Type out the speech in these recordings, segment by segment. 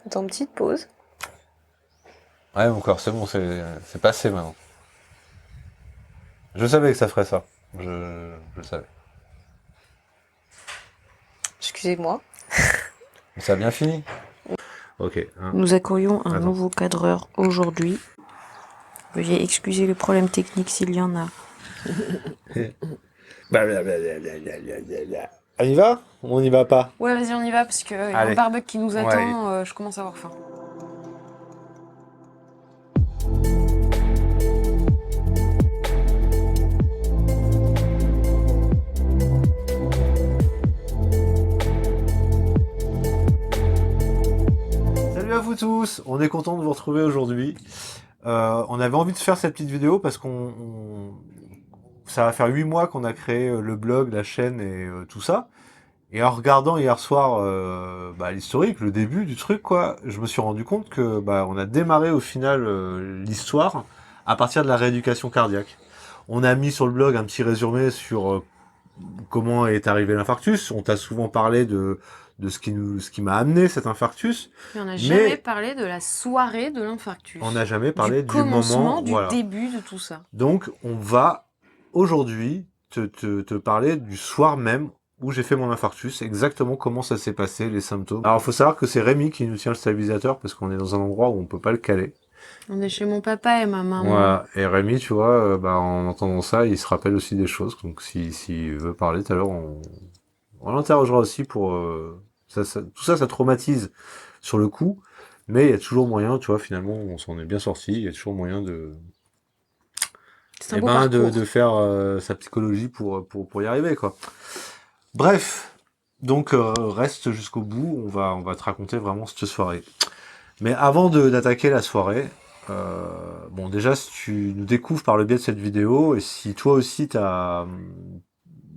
Attends, petite pause. Ouais, mon corps, c'est bon, c'est passé maintenant. Je savais que ça ferait ça. Je le savais. Excusez-moi. Mais ça a bien fini. Ok. Hein. Nous accueillons un Attends. nouveau cadreur aujourd'hui. Veuillez excuser le problème technique s'il y en a. On y va ou on n'y va pas? Ouais, vas-y, on y va parce qu'il y a un Allez. barbecue qui nous Ouais. attend. Je commence à avoir faim. Salut à vous tous, on est content de vous retrouver aujourd'hui. On avait envie de faire cette petite vidéo parce ça va faire 8 mois qu'on a créé le blog, la chaîne et tout ça. Et en regardant hier soir l'historique, le début du truc, quoi, je me suis rendu compte que on a démarré au final l'histoire à partir de la rééducation cardiaque. On a mis sur le blog un petit résumé sur comment est arrivé l'infarctus. On t'a souvent parlé de ce qui m'a amené cet infarctus. Mais on n'a jamais parlé de la soirée de l'infarctus. On n'a jamais parlé du commencement, moment, du voilà. début de tout ça. Donc, on va aujourd'hui te parler du soir même où j'ai fait mon infarctus, exactement comment ça s'est passé, les symptômes. Alors, il faut savoir que c'est Rémi qui nous tient le stabilisateur parce qu'on est dans un endroit où on peut pas le caler. On est chez mon papa et ma maman. Voilà. Et Rémi, tu vois, en entendant ça, il se rappelle aussi des choses. Donc, s'il veut parler tout à l'heure, on l'interrogera aussi pour... tout ça, ça traumatise sur le coup. Mais il y a toujours moyen, tu vois, finalement, on s'en est bien sorti. Il y a toujours moyen de faire sa psychologie pour y arriver, quoi. Bref, donc reste jusqu'au bout, on va te raconter vraiment cette soirée. Mais avant d'attaquer la soirée, bon déjà si tu nous découvres par le biais de cette vidéo, et si toi aussi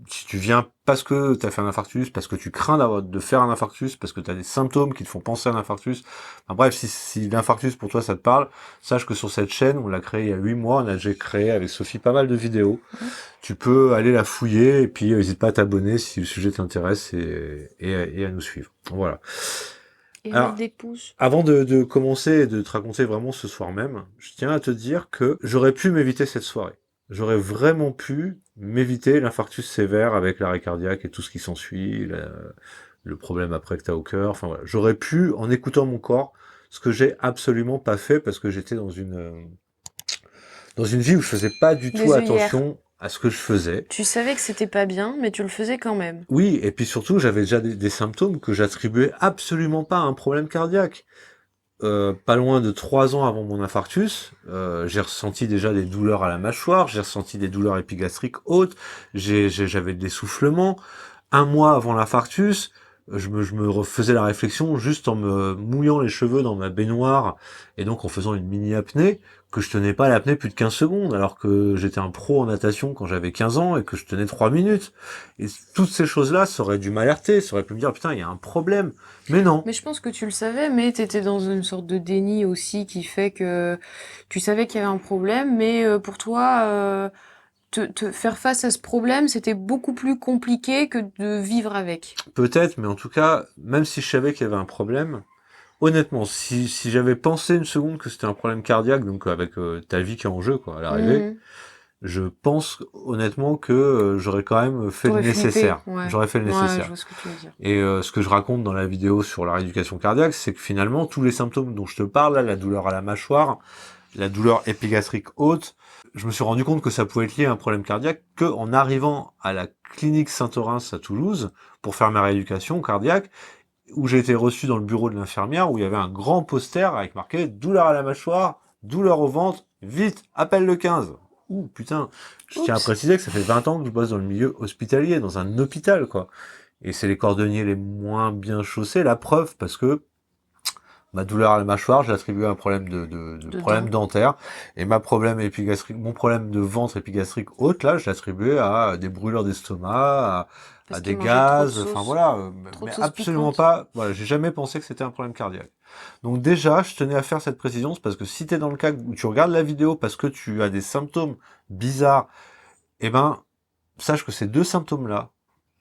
si tu viens parce que tu as fait un infarctus, parce que tu crains de faire un infarctus, parce que tu as des symptômes qui te font penser à un infarctus, enfin, bref, si l'infarctus pour toi ça te parle, sache que sur cette chaîne, on l'a créée il y a 8 mois, on a déjà créé avec Sophie pas mal de vidéos. Tu peux aller la fouiller et puis n'hésite pas à t'abonner si le sujet t'intéresse et à nous suivre. Voilà. Et Alors, mettre des pouces. avant de commencer et de te raconter vraiment ce soir même, je tiens à te dire que j'aurais pu m'éviter cette soirée. J'aurais vraiment pu m'éviter l'infarctus sévère avec l'arrêt cardiaque et tout ce qui s'ensuit, le problème après que t'as au cœur, enfin voilà. J'aurais pu, en écoutant mon corps, ce que j'ai absolument pas fait parce que j'étais dans une vie où je faisais pas du tout attention à ce que je faisais. Tu savais que c'était pas bien, mais tu le faisais quand même. Oui, et puis surtout, j'avais déjà des symptômes que j'attribuais absolument pas à un problème cardiaque. Pas loin de 3 ans avant mon infarctus, j'ai ressenti déjà des douleurs à la mâchoire, j'ai ressenti des douleurs épigastriques hautes, j'avais des essoufflements. 1 mois avant l'infarctus, je me refaisais la réflexion juste en me mouillant les cheveux dans ma baignoire et donc en faisant une mini apnée, que je tenais pas l'apnée plus de 15 secondes alors que j'étais un pro en natation quand j'avais 15 ans et que je tenais 3 minutes. Et toutes ces choses-là, ça aurait dû m'alerter, ça aurait pu me dire putain, il y a un problème. Mais non. Mais je pense que tu le savais, mais t'étais dans une sorte de déni aussi qui fait que tu savais qu'il y avait un problème, mais pour toi, te faire face à ce problème, c'était beaucoup plus compliqué que de vivre avec. Peut-être, mais en tout cas, même si je savais qu'il y avait un problème, honnêtement, si j'avais pensé une seconde que c'était un problème cardiaque, donc avec ta vie qui est en jeu, quoi, à l'arrivée, je pense honnêtement que j'aurais quand même fait le nécessaire. Ouais. J'aurais fait le Ouais, nécessaire. je vois ce que tu veux dire. Et ce que je raconte dans la vidéo sur la rééducation cardiaque, c'est que finalement, tous les symptômes dont je te parle, là, la douleur à la mâchoire, la douleur épigastrique haute, je me suis rendu compte que ça pouvait être lié à un problème cardiaque que en arrivant à la clinique Saint-Orens à Toulouse pour faire ma rééducation cardiaque, où j'ai été reçu dans le bureau de l'infirmière, où il y avait un grand poster avec marqué « Douleur à la mâchoire, douleur au ventre, vite, appelle le 15 ». Ouh, putain, je tiens à préciser que ça fait 20 ans que je bosse dans le milieu hospitalier, dans un hôpital, quoi. Et c'est les cordonniers les moins bien chaussés, la preuve, parce que ma douleur à la mâchoire, je l'attribue à un problème de problème dentaire. Et mon problème de ventre épigastrique haute, là, je l'attribuais à des brûlures d'estomac, à des gaz, enfin voilà. Mais absolument pas, voilà, j'ai jamais pensé que c'était un problème cardiaque. Donc déjà, je tenais à faire cette précision, parce que si t'es dans le cas où tu regardes la vidéo parce que tu as des symptômes bizarres, eh ben, sache que ces deux symptômes-là,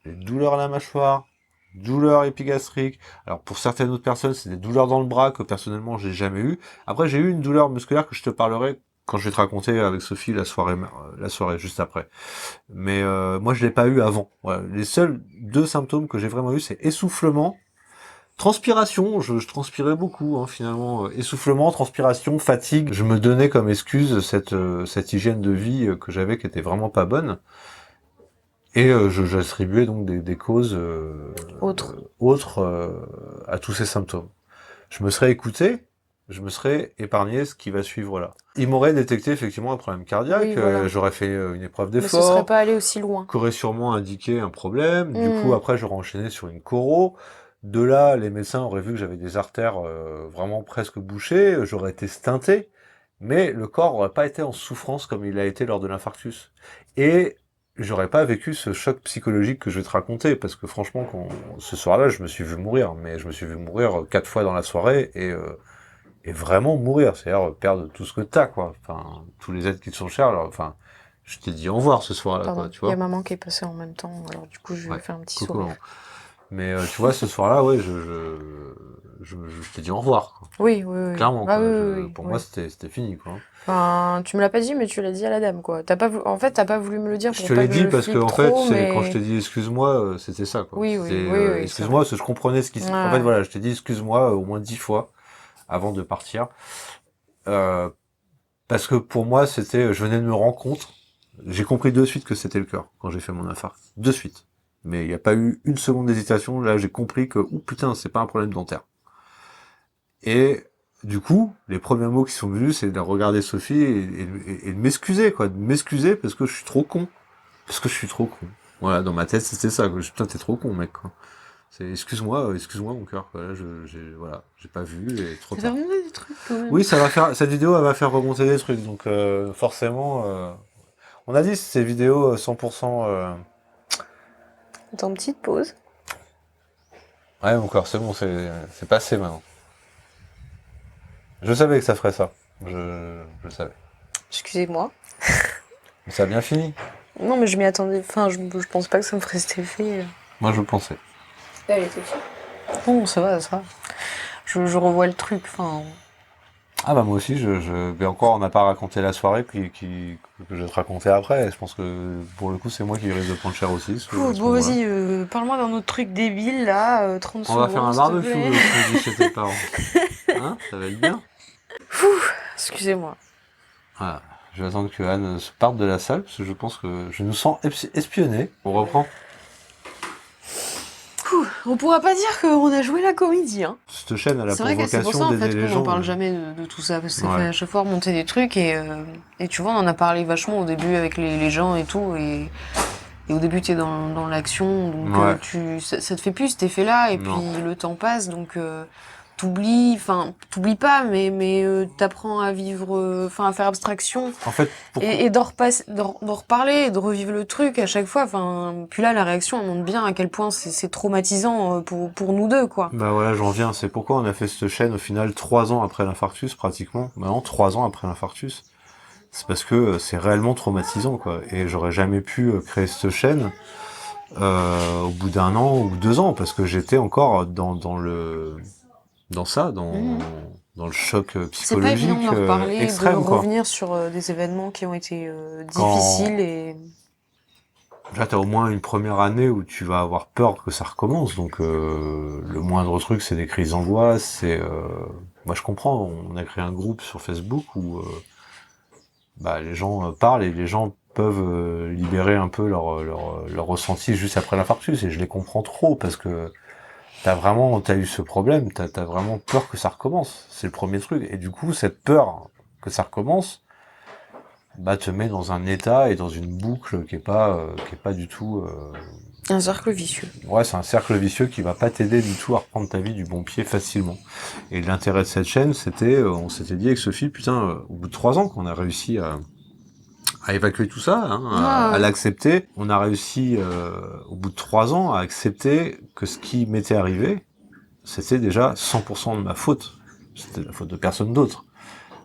les douleurs à la mâchoire, douleurs épigastriques. Alors pour certaines autres personnes, c'est des douleurs dans le bras que personnellement j'ai jamais eu. Après j'ai eu une douleur musculaire que je te parlerai quand je vais te raconter avec Sophie la soirée juste après. Mais moi je l'ai pas eu avant. Voilà. Les seuls 2 symptômes que j'ai vraiment eu, c'est essoufflement, transpiration. Je transpirais beaucoup finalement. Essoufflement, transpiration, fatigue. Je me donnais comme excuse cette hygiène de vie que j'avais qui était vraiment pas bonne. Et j'attribuais donc des causes autres à tous ces symptômes. Je me serais écouté, je me serais épargné ce qui va suivre là. Il m'aurait détecté effectivement un problème cardiaque, Oui, voilà. j'aurais fait une épreuve Mais ce d'effort, serait pas allé aussi loin. qu'aurait sûrement indiqué un problème. Du coup, après, j'aurais enchaîné sur une choro. De là, les médecins auraient vu que j'avais des artères vraiment presque bouchées, j'aurais été steinté, mais le corps aurait pas été en souffrance comme il a été lors de l'infarctus. Et j'aurais pas vécu ce choc psychologique que je vais te raconter, parce que franchement, ce soir-là, je me suis vu mourir, mais je me suis vu mourir 4 fois dans la soirée, et vraiment mourir, c'est-à-dire perdre tout ce que t'as, quoi. Enfin, tous les êtres qui te sont chers, alors, enfin, je t'ai dit au revoir ce soir-là, Pardon, quoi, tu il vois. y a maman qui est passée en même temps, alors du coup je vais Ouais, faire un petit coucou, sourire. maman. Mais tu vois, ce soir-là, ouais, je t'ai dit au revoir, quoi. Oui, oui, oui. Clairement, Ah, quoi. oui, oui, Pour oui. moi, c'était fini, quoi. Enfin, tu me l'as pas dit, mais tu l'as dit à la dame, quoi. En fait, t'as pas voulu me le dire Je pour te pas l'ai que dit je parce que, flippe en fait, trop, c'est quand je mais... t'ai dit excuse-moi, c'était ça, quoi. Oui, oui, C'était, oui, oui, c'est excuse-moi, parce que je comprenais ce qui s'est... En fait, Ouais. voilà, je t'ai dit excuse-moi au moins 10 fois avant de partir. Parce que pour moi, c'était, je venais de me rendre compte, j'ai compris de suite que c'était le cœur quand j'ai fait mon infarct. De suite. Mais il n'y a pas eu une seconde d'hésitation. Là, j'ai compris que, ouh putain, c'est pas un problème dentaire. Et du coup, les premiers mots qui sont venus, c'est de regarder Sophie et de m'excuser, quoi. De m'excuser parce que je suis trop con. Parce que je suis trop con. Voilà, dans ma tête, c'était ça, quoi. Putain, t'es trop con, mec, quoi. C'est, excuse-moi mon cœur, quoi. Là, j'ai pas vu et trop Ça fait tard. remonter des trucs, quand même. Oui, ça va faire, cette vidéo, elle va faire remonter des trucs, donc, forcément, on a dit, ces vidéos 100%, Attends, petite pause. ouais, mon cœur, c'est bon, c'est passé maintenant. Je savais que ça ferait ça. Je le savais. Excusez-moi. Mais ça a bien fini. Non, mais je m'y attendais. Enfin, je pense pas que ça me ferait cet effet. Moi, je le pensais. Elle était sûre. Non, ça va, ça va. Je revois le truc. Enfin, Ah bah moi aussi, mais encore, on n'a pas raconté la soirée que je vais te raconter après. Je pense que pour le coup, c'est moi qui risque de prendre cher aussi. bon, vas-y, parle-moi d'un autre truc débile, là, 30 On secondes, va faire un s'il te barbecue plaît. le dit chez tes parents. Hein, ça va être bien. excusez-moi. Voilà. Je vais attendre que Anne se parte de la salle, parce que je pense que je nous sens espionnés. On reprend. On pourra pas dire qu'on a joué la comédie, hein. Cette chaîne a la C'est vrai que c'est pour ça, provocation en fait, d'aider les qu'on gens. en parle jamais de tout ça, parce que ça Ouais. fait à chaque fois remonter des trucs, et tu vois, on en a parlé vachement au début avec les gens et tout, et au début, t'es dans l'action, donc Ouais. ça te fait plus cet effet-là, et Non. puis le temps passe, donc t'oublies pas, mais t'apprends à vivre, à faire abstraction, En fait, pourquoi... et d'en reparler, et de revivre le truc à chaque fois, puis là, la réaction, elle montre bien à quel point c'est traumatisant pour nous deux, quoi. Bah voilà, j'en viens. C'est pourquoi on a fait cette chaîne au final 3 ans après l'infarctus, pratiquement. Maintenant, 3 ans après l'infarctus. C'est parce que c'est réellement traumatisant, quoi. Et j'aurais jamais pu créer cette chaîne au bout d'1 an ou 2 ans, parce que j'étais encore dans le choc C'est pas psychologique évident d'en reparler, extrême, de quoi. revenir sur des événements qui ont été Quand- difficiles et... Là, t'as au moins une première année où tu vas avoir peur que ça recommence. Donc, le moindre truc, c'est des crises d'angoisse. Moi, je comprends. On a créé un groupe sur Facebook où les gens parlent et les gens peuvent libérer un peu leur ressenti juste après l'infarctus. Et je les comprends trop parce que t'as eu ce problème. T'as vraiment peur que ça recommence. C'est le premier truc. Et du coup, cette peur que ça recommence, te met dans un état et dans une boucle qui est pas du tout. Un cercle vicieux. Ouais, c'est un cercle vicieux qui va pas t'aider du tout à reprendre ta vie du bon pied facilement. Et l'intérêt de cette chaîne, c'était, on s'était dit avec Sophie, putain, au bout de 3 ans qu'on a réussi à évacuer tout ça, à l'accepter, on a réussi au bout de 3 ans à accepter que ce qui m'était arrivé, c'était déjà 100% de ma faute. C'était la faute de personne d'autre.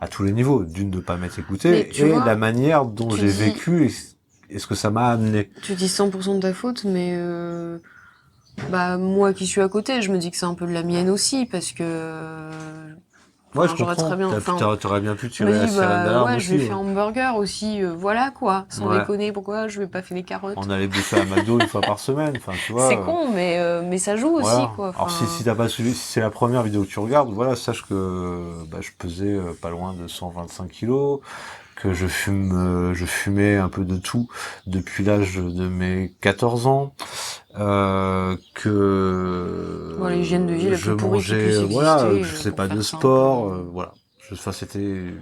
À tous les niveaux, d'une de pas m'être écouté et vois, la manière dont j'ai dis- vécu et ce que ça m'a amené. Tu dis 100% de ta faute, mais Bah, moi qui suis à côté, je me dis que c'est un peu de la mienne aussi, parce que Ouais, je j'aurais très comprends. bien, enfin, T'aurais bien pu je me tirer la dis, sirène bah d'alarme ouais, je vais aussi, faire ouais. hamburger aussi, voilà quoi, sans Ouais. déconner, pourquoi je vais pas faire les carottes? On allait bouffer à McDo une fois par semaine, enfin, tu vois. C'est con, mais ça joue aussi, Voilà. quoi, Alors si enfin, t'as pas suivi, si c'est la première vidéo que tu regardes, voilà, sache que bah, je pesais pas loin de 125 kilos, que je fumais un peu de tout depuis l'âge de mes 14 ans, bon, l'hygiène de vie que la je plus pourrie qui mangeais, puisse voilà, exister, je sais pour pas, de faire simple. sport, voilà. Enfin, Je me dis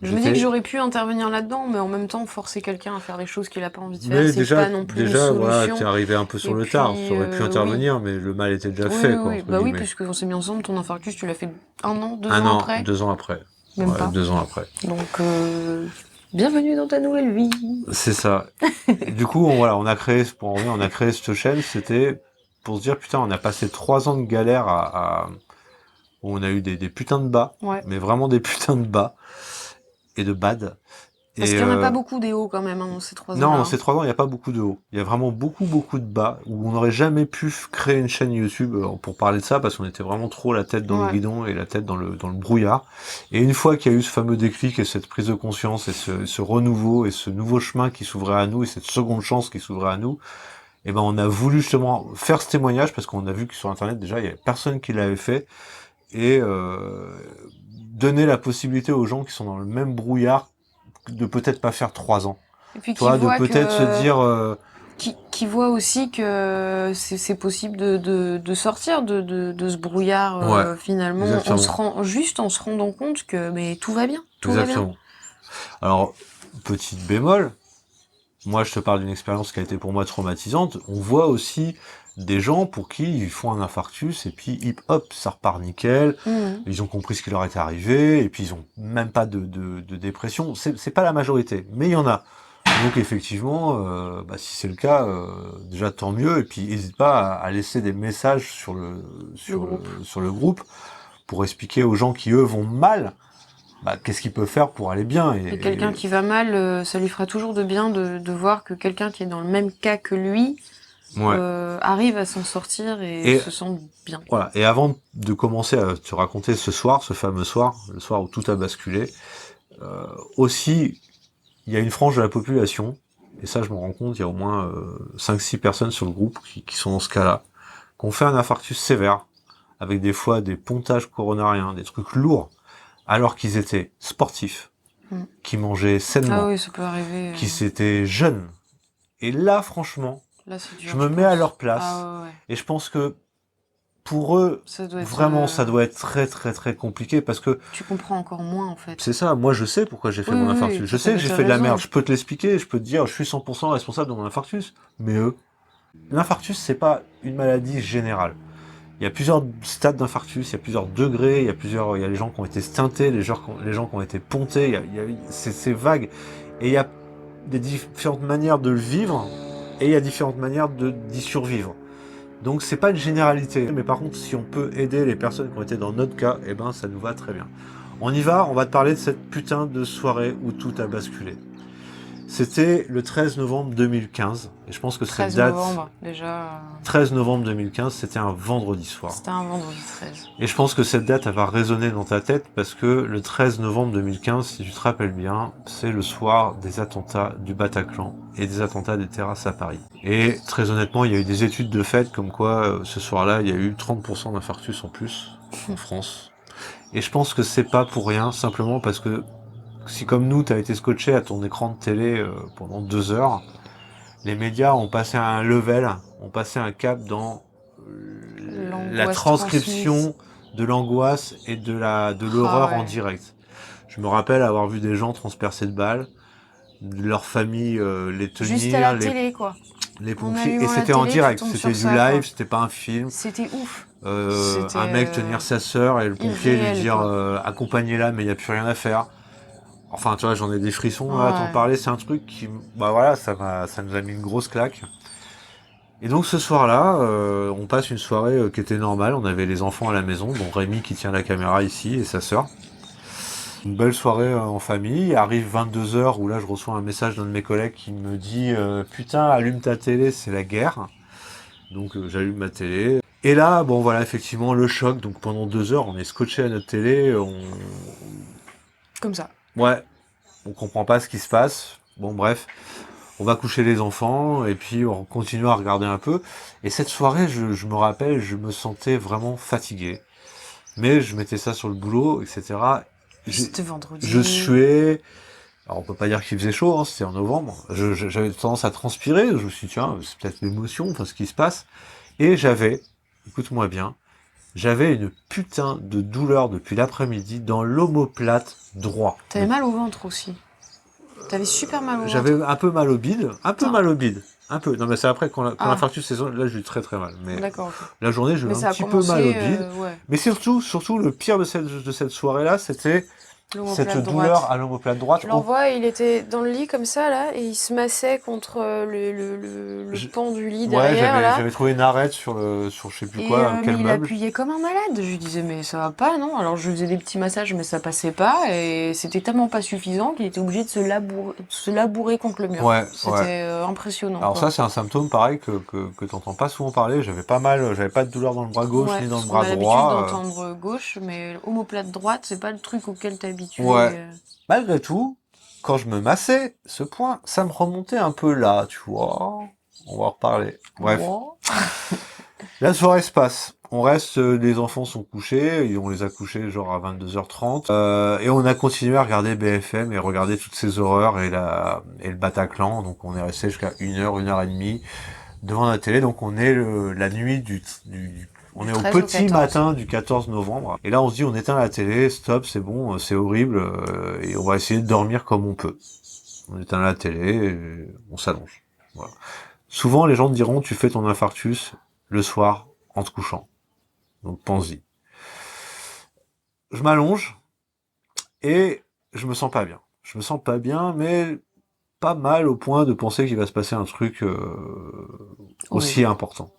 que j'étais, j'aurais pu intervenir là-dedans, mais en même temps, forcer quelqu'un à faire des choses qu'il a pas envie de faire, mais c'est pas non plus une voilà, t'es solution. arrivé un peu sur Et le tard. Tu puis, aurais pu oui. intervenir, mais le mal était déjà Oui, fait, oui, quoi, oui. entre Bah oui, guillemets. puisque on s'est mis ensemble, ton infarctus, tu l'as fait 1 an, 2 Un ans an, après? 2 ans après. Même Ouais, pas. 2 ans après. Donc, bienvenue dans ta nouvelle vie. C'est ça. Du coup, voilà, pour en revenir, on a créé cette chaîne, c'était pour se dire, putain, on a passé 3 ans de galère où on a eu des putains de bas, Ouais. mais vraiment des putains de bas et de bad. Parce Et qu'il y en a pas beaucoup des hauts quand même, hein, dans ces 3 non, ans-là, dans hein. ces 3 ans, il n'y a pas beaucoup de hauts. Il y a vraiment beaucoup de bas où on n'aurait jamais pu créer une chaîne YouTube pour parler de ça parce qu'on était vraiment trop la tête dans le Ouais. guidon et la tête dans le brouillard. Et une fois qu'il y a eu ce fameux déclic et cette prise de conscience et ce renouveau et ce nouveau chemin qui s'ouvrait à nous et cette seconde chance qui s'ouvrait à nous, et ben on a voulu justement faire ce témoignage parce qu'on a vu que sur internet déjà il y avait personne qui l'avait fait et donner la possibilité aux gens qui sont dans le même brouillard de peut-être pas faire 3 ans. Et puis qui Toi, de voit peut-être se que, dire qui voit aussi que c'est possible de sortir de ce brouillard, ouais, finalement, exactement, en se rendant compte que, mais tout va bien, tout va bien. exactement. Alors, petite bémol, moi je te parle d'une expérience qui a été pour moi traumatisante. On voit aussi des gens pour qui ils font un infarctus et puis hop, ça repart nickel. Mhm. Ils ont compris ce qui leur était arrivé et puis ils ont même pas de dépression. C'est pas la majorité, mais il y en a. Donc effectivement, bah, si c'est le cas, déjà tant mieux. Et puis n'hésite pas à laisser des messages groupe. sur le groupe pour expliquer aux gens qui eux vont mal, bah, qu'est-ce qu'ils peuvent faire pour aller bien. Et quelqu'un qui va mal, ça lui fera toujours de bien de voir que quelqu'un qui est dans le même cas que lui ouais. arrive à s'en sortir et se sent bien. Voilà. Et avant de commencer à te raconter ce soir, ce fameux soir, le soir où tout a basculé, aussi, il y a une frange de la population, et ça je m'en rends compte, il y a au moins 5-6 personnes sur le groupe qui sont dans ce cas-là, qui ont fait un infarctus sévère, avec des fois des pontages coronariens, des trucs lourds, alors qu'ils étaient sportifs, qui mangeaient sainement, Ah oui, ça peut arriver. qui s'étaient jeunes. Et là, franchement, Là, c'est dur, je me mets à leur place, Ah ouais. et je pense que pour eux, Ça doit être, vraiment, ça doit être très compliqué, parce que tu comprends encore moins, en fait. c'est ça, moi je sais pourquoi j'ai fait Oui, mon oui, infarctus. oui, Je ça sais que fait j'ai ta fait de la raison. merde, je peux te l'expliquer, je peux te dire, je suis 100% responsable de mon infarctus. Mais eux, l'infarctus, c'est pas une maladie générale. Il y a plusieurs stades d'infarctus, il y a plusieurs degrés, il y a les gens qui ont été stintés, les gens qui ont été pontés, c'est vague. Et il y a des différentes manières de le vivre, et il y a différentes manières d'y survivre. Donc c'est pas une généralité. Mais par contre, si on peut aider les personnes qui ont été dans notre cas, eh ben ça nous va très bien. On y va, on va te parler de cette putain de soirée où tout a basculé. C'était le 13 novembre 2015, et je pense que cette 13 date... novembre, déjà. 13 novembre 2015, c'était un vendredi soir. C'était un vendredi 13. Et je pense que cette date, elle va résonner dans ta tête, parce que le 13 novembre 2015, si tu te rappelles bien, c'est le soir des attentats du Bataclan et des attentats des terrasses à Paris. Et très honnêtement, il y a eu des études de fait comme quoi, ce soir-là, il y a eu 30% d'infarctus en plus en France. Et je pense que c'est pas pour rien, simplement parce que si comme nous, t'as été scotché à ton écran de télé pendant 2 heures, les médias ont passé un level, ont passé un cap dans la transcription de l'angoisse et de l'horreur en direct. Je me rappelle avoir vu des gens transpercés de balles, leur famille les tenir, juste à la télé, quoi. Les pompiers, et c'était en direct, c'était du live, c'était pas un film. C'était ouf. Un mec tenir sa sœur et le pompier lui dire accompagnez-la, mais il n'y a plus rien à faire. Enfin, tu vois, j'en ai des frissons à t'en parler. C'est un truc qui, bah voilà, ça nous a mis une grosse claque. Et donc ce soir-là, on passe une soirée qui était normale. On avait les enfants à la maison, dont Rémi qui tient la caméra ici et sa sœur. Une belle soirée en famille. Arrive 22h où là, je reçois un message d'un de mes collègues qui me dit putain, allume ta télé, c'est la guerre. Donc j'allume ma télé. Et là, bon voilà, effectivement, le choc. Donc pendant 2 heures, on est scotché à notre télé. Comme ça. Ouais, on comprend pas ce qui se passe. Bon bref, on va coucher les enfants et puis on continue à regarder un peu. Et cette soirée, je me rappelle, je me sentais vraiment fatigué. Mais je mettais ça sur le boulot, etc. C'était vendredi. Je suais. Alors on peut pas dire qu'il faisait chaud, hein, c'était en novembre. J'avais tendance à transpirer. Je me suis dit, tiens, c'est peut-être l'émotion, enfin ce qui se passe. Et écoute-moi bien, j'avais une putain de douleur depuis l'après-midi dans l'omoplate droit. T'avais mal au ventre aussi. T'avais super mal au ventre. J'avais un peu mal au bide, Putain. un peu. Non mais c'est après quand Ah. l'infarctus saison, là j'ai eu très très mal. Mais D'accord, ok. la journée j'ai eu Mais ça un a petit peu mal au commencé, bide. ouais. Mais surtout le pire de cette soirée-là, c'était cette L'omoplate douleur droite. à l'omoplate droite. Je l'envoie, il était dans le lit comme ça, là, et il se massait contre le pan du lit Ouais, derrière, là. j'avais trouvé une arête sur je sais plus Et, quoi, quel mais il meuble. appuyait comme un malade. Je lui disais, mais ça va pas, non? Alors je lui faisais des petits massages, mais ça passait pas, et c'était tellement pas suffisant qu'il était obligé de se labourer contre le mur. Ouais, C'était ouais. impressionnant, Alors quoi. ça, c'est un symptôme pareil que t'entends pas souvent parler. J'avais pas de douleur dans le bras gauche Ouais, ni dans parce le qu'on bras a l'habitude droit. d'entendre gauche, mais omoplate droite, c'est pas le truc auquel t'es habitué. Ouais. Malgré tout, quand je me massais, ce point, ça me remontait un peu là, tu vois. On va en reparler. Bref, Wow. la soirée se passe. On reste, les enfants sont couchés, et on les a couchés genre à 22h30. Et on a continué à regarder BFM et regarder toutes ces horreurs et le Bataclan. Donc on est resté jusqu'à 1 heure et demie devant la télé. Donc on est la nuit on est au 13 au petit 14. matin du 14 novembre. Et là, on se dit, on éteint la télé, stop, c'est bon, c'est horrible, et on va essayer de dormir comme on peut. On éteint la télé, et on s'allonge. Voilà. Souvent, les gens te diront, tu fais ton infarctus le soir en te couchant. Donc, pense-y. Je m'allonge, et je me sens pas bien. Je me sens pas bien, mais pas mal au point de penser qu'il va se passer un truc aussi important.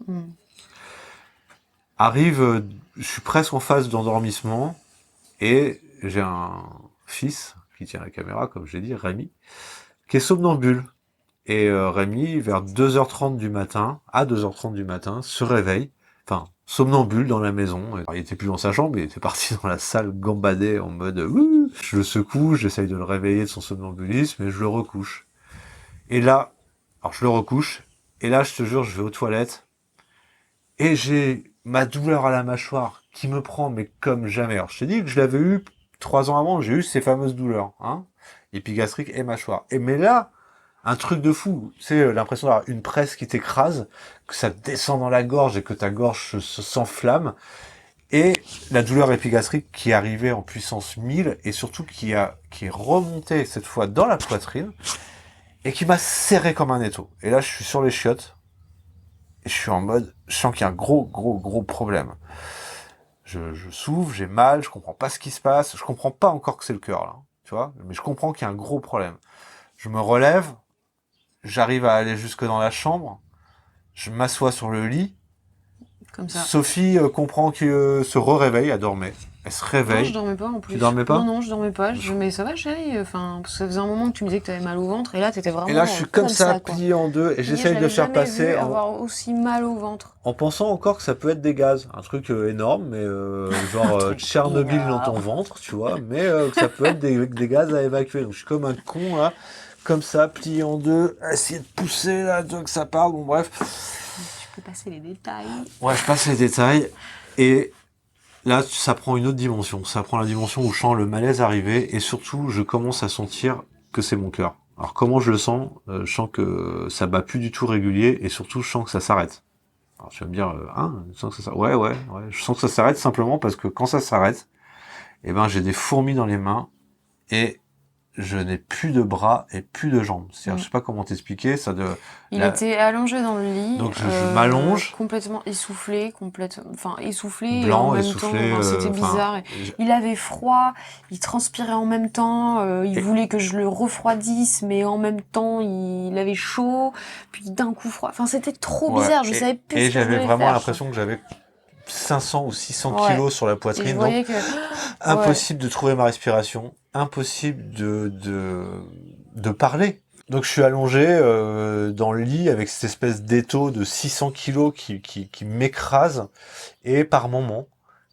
Arrive, je suis presque en phase d'endormissement, et j'ai un fils qui tient la caméra, comme je l'ai dit, Rémi, qui est somnambule. Et Rémi, vers 2h30 du matin, à 2h30 du matin, se réveille, enfin, somnambule dans la maison. Alors, il était plus dans sa chambre, il était parti dans la salle gambader en mode Ouh! Je le secoue, j'essaye de le réveiller de son somnambulisme, et je le recouche. Et là, alors je le recouche, et là, je te jure, je vais aux toilettes, et j'ai ma douleur à la mâchoire qui me prend, mais comme jamais. Alors, je t'ai dit que je l'avais eu 3 ans avant, j'ai eu ces fameuses douleurs, hein, épigastrique et mâchoire. Et mais là, un truc de fou, tu sais, l'impression d'avoir une presse qui t'écrase, que ça descend dans la gorge et que ta gorge s'enflamme, et la douleur épigastrique qui est arrivée en puissance 1000 et surtout qui est remontée cette fois dans la poitrine et qui m'a serré comme un étau. Et là, je suis sur les chiottes et je suis en mode, je sens qu'il y a un gros problème. Je souffre, j'ai mal, je comprends pas ce qui se passe, je comprends pas encore que c'est le cœur là, tu vois, mais je comprends qu'il y a un gros problème. Je me relève, j'arrive à aller jusque dans la chambre, je m'assois sur le lit. Comme ça. Sophie comprend qu'elle se réveille, elle dormait. Elle se réveille. Non, je dormais pas en plus. Tu dormais pas? Non, je dormais pas. Mais ça va, chérie. Enfin, parce que ça faisait un moment que tu me disais que t'avais mal au ventre, et là, t'étais vraiment. Et là, je suis comme ça, quoi. plié en deux, et j'essaye de le faire passer avoir aussi mal au ventre. en pensant encore que ça peut être des gaz. Un truc énorme, mais genre Tchernobyl dans ton ventre, tu vois, mais que ça peut être des gaz à évacuer. Donc je suis comme un con, là, comme ça, plié en deux, essayer de pousser, là, que ça parte, bon bref. Tu peux passer les détails. Ouais, je passe les détails, et là, ça prend une autre dimension. Ça prend la dimension où je sens le malaise arriver, et surtout, je commence à sentir que c'est mon cœur. Alors comment je le sens? Je sens que ça bat plus du tout régulier, et surtout, je sens que ça s'arrête. Alors tu vas me dire, je sens que ça s'arrête. Ouais, je sens que ça s'arrête simplement parce que quand ça s'arrête, eh ben j'ai des fourmis dans les mains, et je n'ai plus de bras et plus de jambes. C'est-à-dire, je sais pas comment t'expliquer, Il était allongé dans le lit. Donc je m'allonge. Complètement essoufflé, essoufflé Blanc, et en même essoufflé, temps, c'était bizarre. Il avait froid, il transpirait en même temps, il voulait que je le refroidisse, mais en même temps, il avait chaud, puis d'un coup froid. Enfin, c'était trop bizarre, je savais plus ce que je devais faire. Et j'avais vraiment l'impression que j'avais 500 ou 600 kilos sur la poitrine. Et je voyais que... Impossible de trouver ma respiration, impossible de parler. Donc je suis allongé dans le lit avec cette espèce d'étau de 600 kilos qui m'écrase. Et par moment,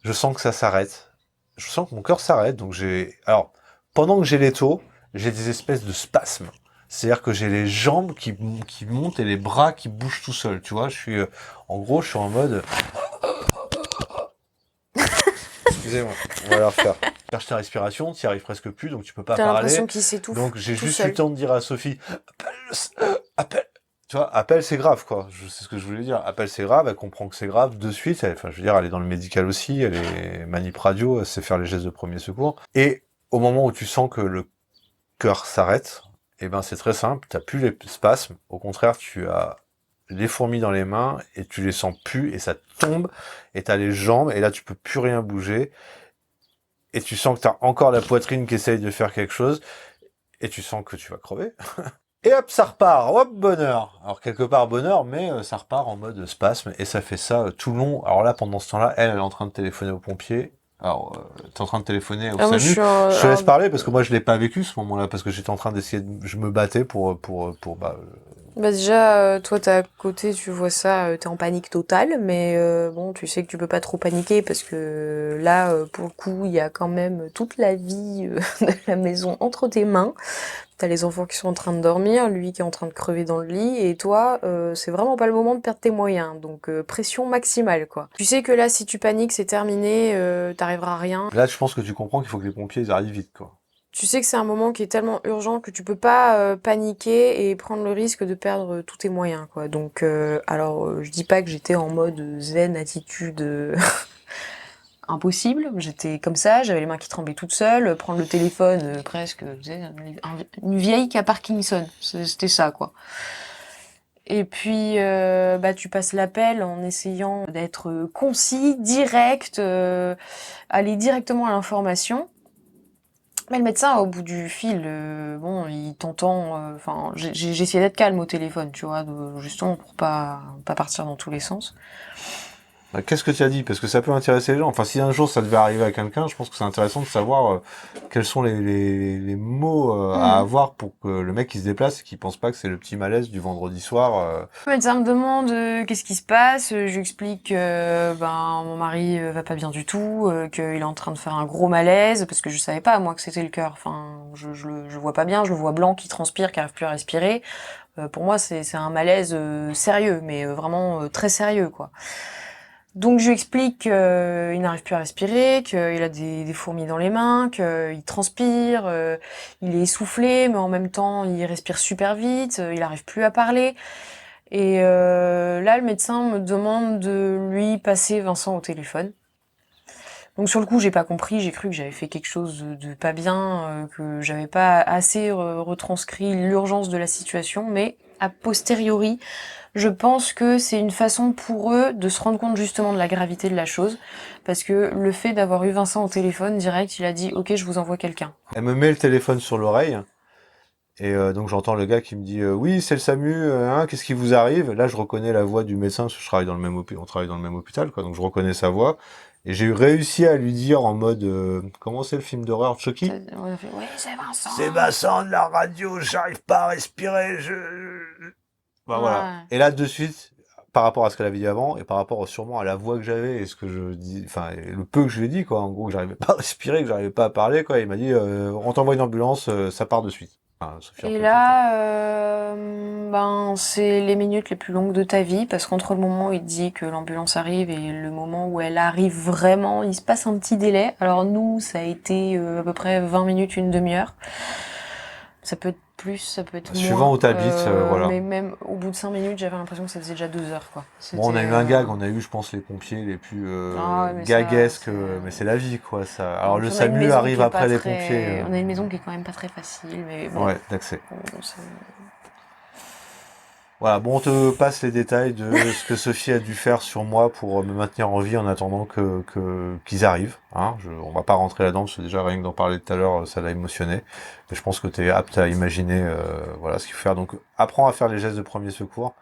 je sens que ça s'arrête. Je sens que mon cœur s'arrête. Donc alors, pendant que j'ai l'étau, j'ai des espèces de spasmes. C'est-à-dire que j'ai les jambes qui montent et les bras qui bougent tout seuls. Tu vois, en gros, je suis en mode... Excusez-moi, on va la refaire. Cherche ta respiration, tu n'y arrives presque plus, donc tu peux pas T'as parler. l'impression qu'il s'étouffe. Donc j'ai tout juste eu seul. le temps de dire à Sophie, appelle. Tu vois, appelle c'est grave quoi. C'est ce que je voulais dire. Appelle c'est grave, elle comprend que c'est grave de suite. Enfin, je veux dire, elle est dans le médical aussi, elle est manip radio, elle sait faire les gestes de premier secours. Et au moment où tu sens que le cœur s'arrête, eh ben c'est très simple, t'as plus les spasmes. Au contraire, tu as les fourmis dans les mains et tu les sens plus et ça tombe et t'as les jambes et là tu peux plus rien bouger. Et tu sens que t'as encore la poitrine qui essaye de faire quelque chose, et tu sens que tu vas crever. Et hop, ça repart, hop, bonheur. Alors quelque part bonheur, mais ça repart en mode spasme, et ça fait ça tout le long. Alors là, pendant ce temps-là, elle est en train de téléphoner aux pompiers. Alors, t'es en train de téléphoner au Moi, SAMU. Je te laisse parler, parce que moi, je l'ai pas vécu ce moment-là, parce que j'étais en train d'essayer je me battais pour Bah déjà, toi, t'es à côté, tu vois ça, t'es en panique totale, mais bon, tu sais que tu peux pas trop paniquer parce que là, pour le coup, il y a quand même toute la vie de la maison entre tes mains. T'as les enfants qui sont en train de dormir, lui qui est en train de crever dans le lit, et toi, c'est vraiment pas le moment de perdre tes moyens. Donc pression maximale, quoi. Tu sais que là, si tu paniques, c'est terminé, t'arriveras à rien. Là, je pense que tu comprends qu'il faut que les pompiers, ils arrivent vite, quoi. Tu sais que c'est un moment qui est tellement urgent que tu peux pas paniquer et prendre le risque de perdre tous tes moyens, quoi. Donc, je dis pas que j'étais en mode zen, attitude impossible. J'étais comme ça, j'avais les mains qui tremblaient toutes seules, prendre le téléphone presque, tu sais, une vieille qui a Parkinson. C'était ça, quoi. Et puis, tu passes l'appel en essayant d'être concis, direct, aller directement à l'information. Mais le médecin, au bout du fil, il t'entend. Enfin, j'ai essayé d'être calme au téléphone, tu vois, justement pour pas partir dans tous les sens. Qu'est-ce que tu as dit? Parce que ça peut intéresser les gens. Enfin, si un jour ça devait arriver à quelqu'un, je pense que c'est intéressant de savoir quels sont les mots à avoir pour que le mec qui se déplace et qui pense pas que c'est le petit malaise du vendredi soir. Le médecin me demande qu'est-ce qui se passe. Je lui explique que mon mari va pas bien du tout, qu'il est en train de faire un gros malaise parce que je savais pas moi que c'était le cœur. Enfin, je le vois pas bien, je le vois blanc qui transpire, qui arrive plus à respirer. Pour moi, c'est un malaise sérieux, mais vraiment très sérieux, quoi. Donc je lui explique qu'il n'arrive plus à respirer, qu'il a des fourmis dans les mains, qu'il transpire, il est essoufflé, mais en même temps il respire super vite, il n'arrive plus à parler. Et là le médecin me demande de lui passer Vincent au téléphone. Donc sur le coup j'ai pas compris, j'ai cru que j'avais fait quelque chose de pas bien, que j'avais pas assez retranscrit l'urgence de la situation, mais a posteriori, je pense que c'est une façon pour eux de se rendre compte justement de la gravité de la chose, parce que le fait d'avoir eu Vincent au téléphone direct, il a dit « Ok, je vous envoie quelqu'un ». Elle me met le téléphone sur l'oreille, et donc j'entends le gars qui me dit oui, c'est le SAMU, qu'est-ce qui vous arrive? Là, je reconnais la voix du médecin, parce que je travaille dans le même on travaille dans le même hôpital, quoi, donc je reconnais sa voix. Et j'ai réussi à lui dire en mode comment c'est le film d'horreur Chucky? On a fait « Oui, c'est Vincent ». C'est Vincent de la radio, j'arrive pas à respirer, voilà. Et là, de suite, par rapport à ce qu'elle avait dit avant, et par rapport sûrement à la voix que j'avais, et ce que je dis, enfin, le peu que je lui ai dit, quoi, en gros, que j'arrivais pas à respirer, que j'arrivais pas à parler, quoi, il m'a dit, on t'envoie une ambulance, ça part de suite. Enfin, et là, c'est les minutes les plus longues de ta vie, parce qu'entre le moment où il te dit que l'ambulance arrive et le moment où elle arrive vraiment, il se passe un petit délai. Alors nous, ça a été à peu près 20 minutes, une demi-heure. Ça peut être plus, ça peut être moins. Suivant où t'habites, voilà. Mais même au bout de 5 minutes, j'avais l'impression que ça faisait déjà 2 heures, quoi. Bon, on a eu un gag, on a eu, je pense, les pompiers les plus gaguesques, mais c'est la vie, quoi, ça. Alors le SAMU arrive après les pompiers. On a une maison qui est quand même pas très facile, mais bon. Ouais, d'accès. Voilà, bon, on te passe les détails de ce que Sophie a dû faire sur moi pour me maintenir en vie en attendant qu'ils arrivent. Hein. On va pas rentrer là-dedans, parce que déjà, rien que d'en parler tout à l'heure, ça l'a émotionné. Mais je pense que tu es apte à imaginer ce qu'il faut faire. Donc, apprends à faire les gestes de premier secours.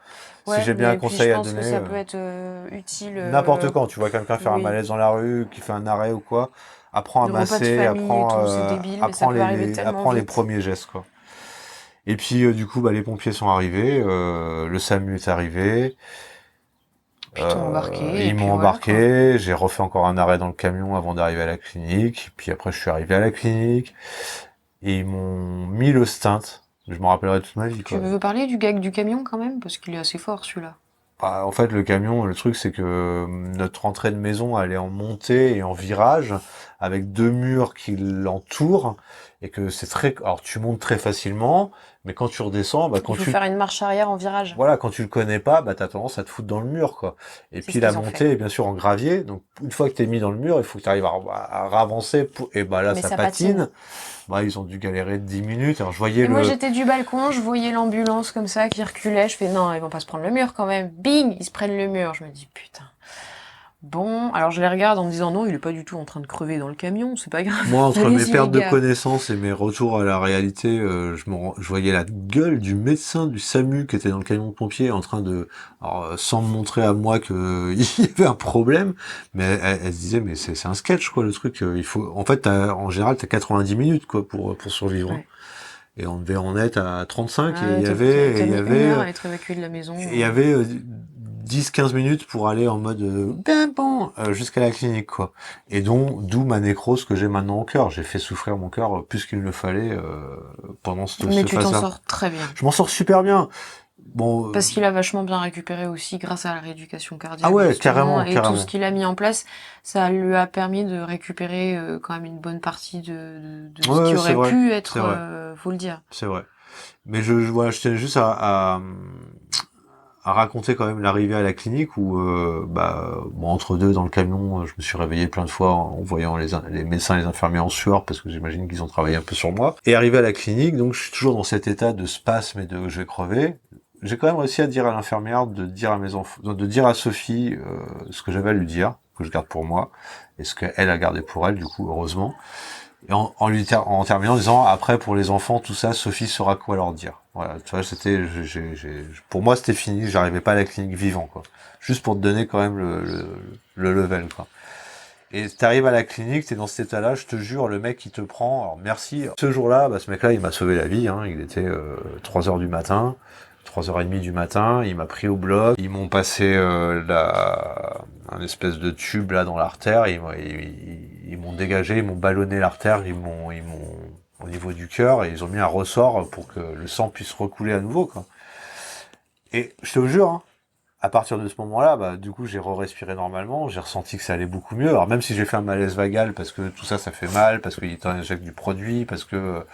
Ouais, si j'ai bien un conseil à donner... Je pense que ça peut être utile... N'importe quand, tu vois quelqu'un faire un malaise dans la rue, qui fait un arrêt ou quoi, apprends à masser, apprends les premiers gestes, quoi. Et puis du coup, bah, les pompiers sont arrivés, le SAMU est arrivé. Puis t'ont embarqué, et Ils puis m'ont voilà, quoi. embarqué, j'ai refait encore un arrêt dans le camion avant d'arriver à la clinique, puis après je suis arrivé à la clinique, et ils m'ont mis le stint. Je m'en rappellerai toute ma vie, Tu quoi. veux parler du gag du camion quand même? Parce qu'il est assez fort celui-là. Bah, en fait, le camion, le truc, c'est que notre entrée de maison, elle est en montée et en virage, avec deux murs qui l'entourent, et que c'est très... Alors, tu montes très facilement, mais quand tu redescends, bah, Il faut faire une marche arrière en virage. Voilà, quand tu le connais pas, bah, t'as tendance à te foutre dans le mur, quoi. Et C'est puis, ce la qu'ils ont fait. montée est bien sûr en gravier, donc, une fois que t'es mis dans le mur, il faut que tu arrives à ravancer, et bah, là, Mais ça ça patine. patine. Bah, ils ont dû galérer 10 minutes. Alors, je voyais Et moi j'étais du balcon, je voyais l'ambulance comme ça qui reculait, je fais non, ils vont pas se prendre le mur quand même. Bing, ils se prennent le mur. Je me dis putain. Bon, alors je les regarde en me disant non, il est pas du tout en train de crever dans le camion, c'est pas grave. Moi, entre mes Allez-y les pertes de gars. connaissances et mes retours à la réalité, je voyais la gueule du médecin du SAMU qui était dans le camion de pompiers en train de, alors, sans me montrer à moi que il y avait un problème, mais elle se disait mais c'est un sketch quoi le truc. Il faut, en fait, en général, t'as 90 minutes quoi pour survivre. Hein. Ouais. Et on devait en être à 35 Ah, et t'as mis 1 heure à être évacué de la maison. il y avait 10-15 minutes pour aller en mode ben bon jusqu'à la clinique quoi. Et d'où ma nécrose que j'ai maintenant au cœur. J'ai fait souffrir mon cœur plus qu'il ne le fallait pendant Mais ce tu t'en phase-là. sors très bien. Je m'en sors super bien. Bon. Parce qu'il a vachement bien récupéré aussi grâce à la rééducation cardiaque. Ah ouais, justement, carrément, et carrément. tout ce qu'il a mis en place, ça lui a permis de récupérer quand même une bonne partie de ce Ouais, qui c'est aurait vrai, pu être, c'est vrai, faut le dire. c'est vrai. Mais voilà, je tenais juste à raconter quand même l'arrivée à la clinique où bon, entre deux dans le camion, je me suis réveillé plein de fois en voyant les médecins et les infirmiers en sueur parce que j'imagine qu'ils ont travaillé un peu sur moi. Et arrivé à la clinique, donc je suis toujours dans cet état de spasme et de je vais crever. J'ai quand même réussi à dire à l'infirmière de dire à mes enfants, de dire à Sophie ce que j'avais à lui dire, que je garde pour moi, et ce qu'elle a gardé pour elle, du coup, heureusement. Et en terminant en disant après pour les enfants tout ça Sophie saura quoi leur dire. Voilà, tu vois, c'était pour moi c'était fini, j'arrivais pas à la clinique vivant quoi. Juste pour te donner quand même le level quoi. Et t'arrives à la clinique, t'es dans cet état-là, je te jure, le mec qui te prend, alors merci. Ce jour-là, bah, ce mec-là, il m'a sauvé la vie, hein. Il était 3h du matin, 3h30 du matin, il m'a pris au bloc, ils m'ont passé un espèce de tube là dans l'artère, ils m'ont dégagé, ils m'ont ballonné l'artère, ils m'ont au niveau du cœur, et ils ont mis un ressort pour que le sang puisse recouler à nouveau, quoi. Et je te jure, hein, à partir de ce moment-là, bah, du coup, j'ai re-respiré normalement, j'ai ressenti que ça allait beaucoup mieux. Alors, même si j'ai fait un malaise vagal, parce que tout ça, ça fait mal, parce qu'il t'injecte du produit, parce que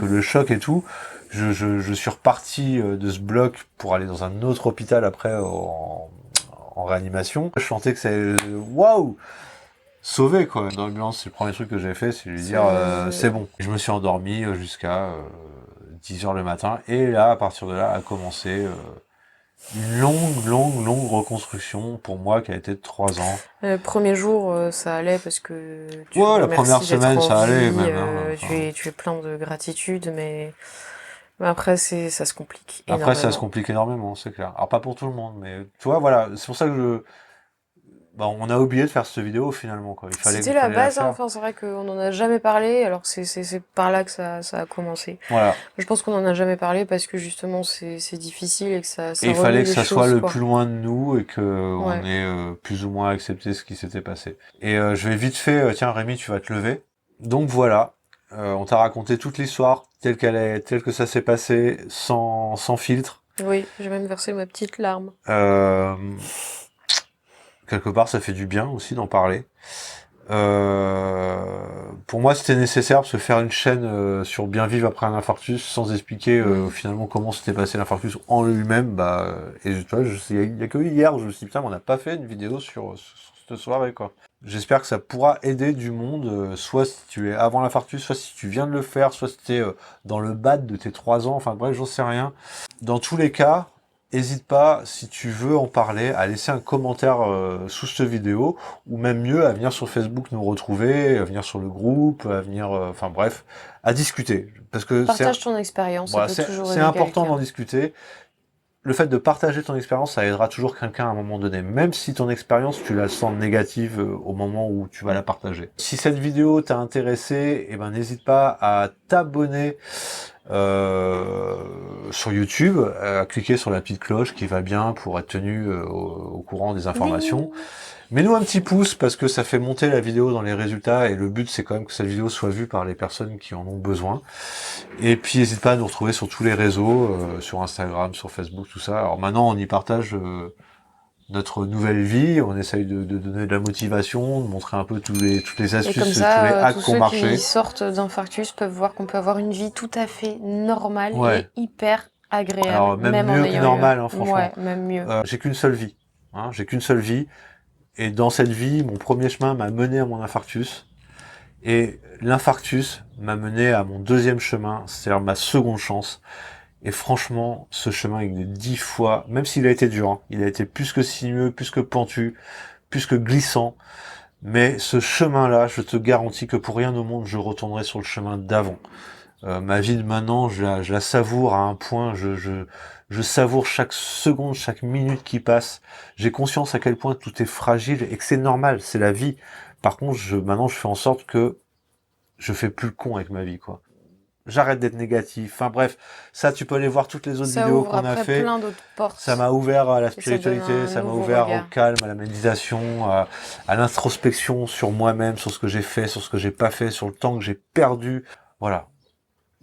le choc et tout, je suis reparti de ce bloc pour aller dans un autre hôpital après, en réanimation. Je sentais que c'est, waouh! Sauvé, quoi. Dans l'ambulance, c'est le premier truc que j'ai fait, c'est lui dire, c'est bon. Je me suis endormi jusqu'à 10h le matin, et là, à partir de là, a commencé, une longue reconstruction pour moi qui a été de 3 ans. Le premier jour, ça allait parce que tu Ouais, la remercies première d'être semaine, en ça allait vie, même. Hein, enfin. tu es plein de gratitude, mais après ça se complique Après, ça se énormément. complique énormément, c'est clair. Alors pas pour tout le monde, mais tu vois, voilà, c'est pour ça que on a oublié de faire cette vidéo finalement, quoi. C'était la Fallait la base, hein. faire. Enfin c'est vrai qu'on n'en a jamais parlé, alors c'est par là que ça a commencé. Voilà. Je pense qu'on n'en a jamais parlé parce que justement c'est difficile et que ça Et il remue fallait que les ça soit choses, le quoi. plus loin de nous et que Ouais. on ait plus ou moins accepté ce qui s'était passé. Et je vais vite fait, tiens Rémi, tu vas te lever. Donc voilà, on t'a raconté toute l'histoire telle qu'elle est, telle que ça s'est passé, sans filtre. Oui, j'ai même versé ma petite larme. Quelque part, ça fait du bien aussi d'en parler. Pour moi, c'était nécessaire parce que faire une chaîne sur bien vivre après un infarctus sans expliquer finalement comment s'était passé l'infarctus en lui-même, et tu vois, il y a que hier, je me suis dit putain, mais on n'a pas fait une vidéo sur cette soirée quoi. J'espère que ça pourra aider du monde, soit si tu es avant l'infarctus, soit si tu viens de le faire, soit si tu es dans le bad de tes 3 ans, enfin bref, j'en sais rien. Dans tous les cas, n'hésite pas, si tu veux en parler, à laisser un commentaire sous cette vidéo, ou même mieux, à venir sur Facebook nous retrouver, à venir sur le groupe, à venir, enfin bref, à discuter. Parce que Partage ton expérience, voilà, ça peut toujours c'est aider important quelqu'un. d'en discuter. Le fait de partager ton expérience, ça aidera toujours quelqu'un à un moment donné, même si ton expérience, tu la sens négative au moment où tu vas la partager. Si cette vidéo t'a intéressé, eh ben n'hésite pas à t'abonner sur YouTube, à cliquer sur la petite cloche qui va bien pour être tenu au courant des informations. Mets-nous un petit pouce parce que ça fait monter la vidéo dans les résultats et le but c'est quand même que cette vidéo soit vue par les personnes qui en ont besoin. Et puis n'hésite pas à nous retrouver sur tous les réseaux, sur Instagram, sur Facebook, tout ça. Alors maintenant on y partage notre nouvelle vie, on essaye de donner de la motivation, de montrer un peu toutes les Et astuces, comme tous les ça, hacks tous qui ont ceux marché. qui sortent d'infarctus peuvent voir qu'on peut avoir une vie tout à fait normale Ouais. et hyper agréable, Alors même en mieux que ayant eu normal, hein, franchement. Ouais, même mieux. J'ai qu'une seule vie, hein, j'ai qu'une seule vie. Et dans cette vie, mon premier chemin m'a mené à mon infarctus. Et l'infarctus m'a mené à mon deuxième chemin, c'est-à-dire ma seconde chance. Et franchement, ce chemin, il est 10 fois, même s'il a été dur, hein, il a été plus que sinueux, plus que pentu, plus que glissant. Mais ce chemin-là, je te garantis que pour rien au monde, je retournerai sur le chemin d'avant. Ma vie de maintenant, je la savoure à un point, je savoure chaque seconde, chaque minute qui passe. J'ai conscience à quel point tout est fragile et que c'est normal, c'est la vie. Par contre, maintenant, je fais en sorte que je fais plus le con avec ma vie, quoi. J'arrête d'être négatif. Enfin bref, ça, tu peux aller voir toutes les autres Ça vidéos ouvre qu'on a après fait. plein d'autres portes. Ça m'a ouvert à la Et ça donne spiritualité, un ça m'a nouveau ouvert au regard. calme, à la méditation, à l'introspection sur moi-même, sur ce que j'ai fait, sur ce que j'ai pas fait, sur le temps que j'ai perdu. Voilà.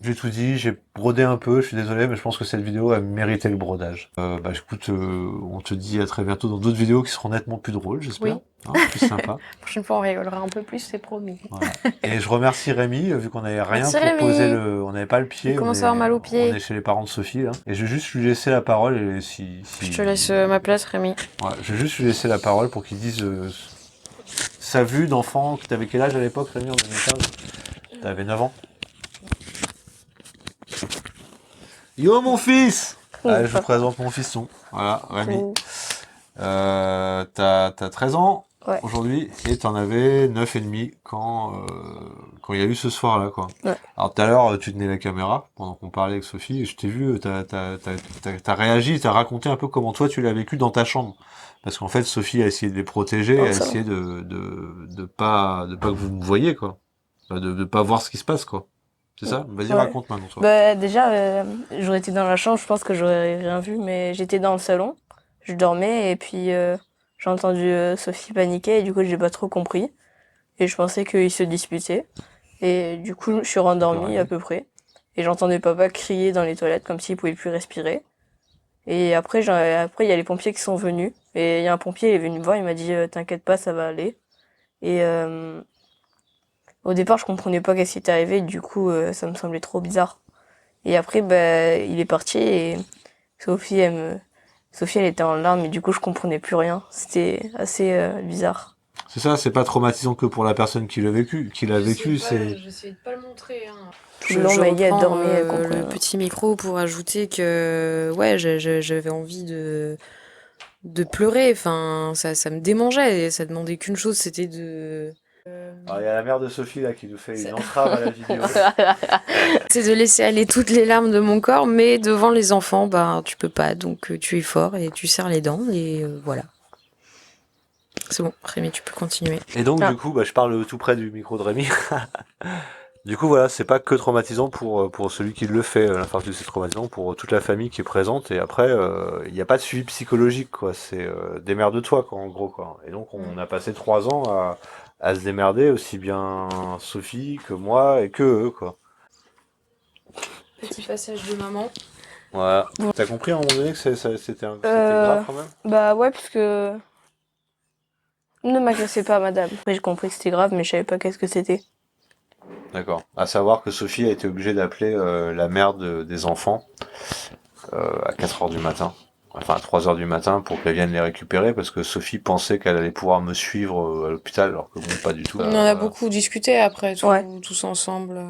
J'ai tout dit, j'ai brodé un peu, je suis désolé, mais je pense que cette vidéo a mérité le brodage. Écoute, on te dit à très bientôt dans d'autres vidéos qui seront nettement plus drôles, j'espère. Oui. Hein, plus sympa. La prochaine fois, on rigolera un peu plus, c'est promis. Voilà. Et je remercie Rémi, vu qu'on n'avait rien Merci, pour poser Rémi. on n'avait pas le pied. Il commence à avoir mal aux pieds. On est chez les parents de Sophie, là. Et je vais juste lui laisser la parole, et si... Je te laisse ma place, Rémi. Ouais, je vais juste lui laisser la parole pour qu'il dise sa vue d'enfant. T'avais quel âge à l'époque, Rémi, en 2015? T'avais 9 ans. Yo, mon fils! Allez, je vous présente mon fiston. Voilà, Rémi. T'as 13 ans Ouais. aujourd'hui et t'en avais 9 et demi quand il y a eu ce soir-là, quoi. Ouais. Alors tout à l'heure, tu tenais la caméra pendant qu'on parlait avec Sophie et je t'ai vu, t'as réagi, t'as raconté un peu comment toi tu l'as vécu dans ta chambre. Parce qu'en fait, Sophie a essayé de les protéger, Oh, a ça essayé de pas que vous me voyiez, quoi. De pas voir ce qui se passe, quoi. C'est ça? Vas-y, Ouais. raconte maintenant, toi. Bah, déjà, j'aurais été dans la chambre, je pense que j'aurais rien vu, mais j'étais dans le salon, je dormais, et puis j'ai entendu Sophie paniquer, et du coup, j'ai pas trop compris. Et je pensais qu'ils se disputaient. Et du coup, je suis rendormie à peu près. Et j'entendais papa crier dans les toilettes comme s'il pouvait plus respirer. Et après, il y a les pompiers qui sont venus. Et il y a un pompier, il est venu me voir, il m'a dit t'inquiète pas, ça va aller. Et au départ, je comprenais pas qu'est-ce qui était arrivé, du coup, ça me semblait trop bizarre. Et après, il est parti et Sophie, elle était en larmes et du coup, je comprenais plus rien. C'était assez bizarre. C'est ça, c'est pas traumatisant que pour la personne qui l'a vécu, c'est... J'essayais de pas le montrer, hein. Tout le long, Maggie, elle reprends, dormait, elle comprenait le rien. petit micro pour ajouter que ouais, j'avais envie de pleurer. Enfin, ça me démangeait. Et ça demandait qu'une chose, c'était de Alors, il y a la mère de Sophie là qui nous fait une entrave à la vidéo. c'est de laisser aller toutes les larmes de mon corps, mais devant les enfants, tu peux pas. Donc tu es fort et tu serres les dents et voilà. C'est bon, Rémi, tu peux continuer. Et donc, Ah. du coup, je parle tout près du micro de Rémi. Du coup, voilà, c'est pas que traumatisant pour celui qui le fait, l'infarctus, c'est traumatisant pour toute la famille qui est présente. Et après, il n'y a pas de suivi psychologique, quoi. C'est démerde-toi, quoi, en gros, quoi. Et donc, on a passé 3 ans à se démerder, aussi bien Sophie que moi et que eux, quoi. Petit passage de maman. Voilà. T'as compris à un moment donné que c'était grave quand même? Bah ouais, parce que... Ne m'agressez pas, madame. Après, j'ai compris que c'était grave, mais je savais pas qu'est-ce que c'était. D'accord. À savoir que Sophie a été obligée d'appeler la mère des enfants à 4 heures du matin. Enfin, à 3 heures du matin pour qu'elle vienne les récupérer parce que Sophie pensait qu'elle allait pouvoir me suivre à l'hôpital alors que bon, pas du tout. On en a beaucoup discuté après, Ouais. tous ensemble.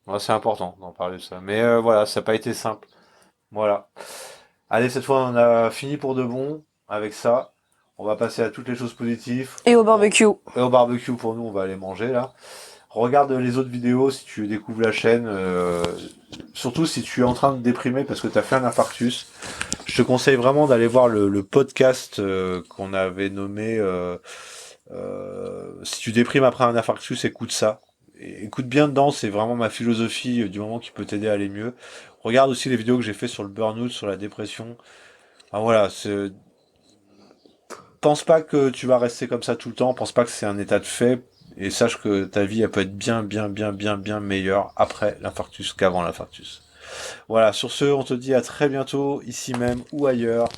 Ouais, c'est important d'en parler de ça. Mais voilà, ça n'a pas été simple. Voilà. Allez, cette fois, on a fini pour de bon avec ça. On va passer à toutes les choses positives. Et au barbecue. Et au barbecue, pour nous, on va aller manger là. Regarde les autres vidéos si tu découvres la chaîne. Surtout si tu es en train de déprimer parce que tu as fait un infarctus. Je te conseille vraiment d'aller voir le podcast qu'on avait nommé Si tu déprimes après un infarctus, écoute ça. écoute bien dedans, c'est vraiment ma philosophie du moment qui peut t'aider à aller mieux. Regarde aussi les vidéos que j'ai fait sur le burn-out, sur la dépression. Ah, voilà, pense pas que tu vas rester comme ça tout le temps, pense pas que c'est un état de fait, et sache que ta vie, elle peut être bien, bien, bien, bien, bien meilleure après l'infarctus qu'avant l'infarctus. Voilà, sur ce, on te dit à très bientôt, ici même ou ailleurs.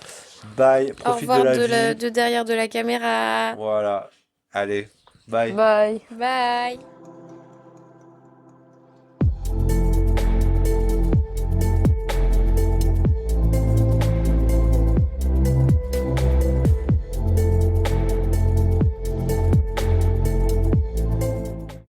Bye, Au profite de revoir la vie. de derrière de la caméra. Voilà, allez, bye. Bye. Bye.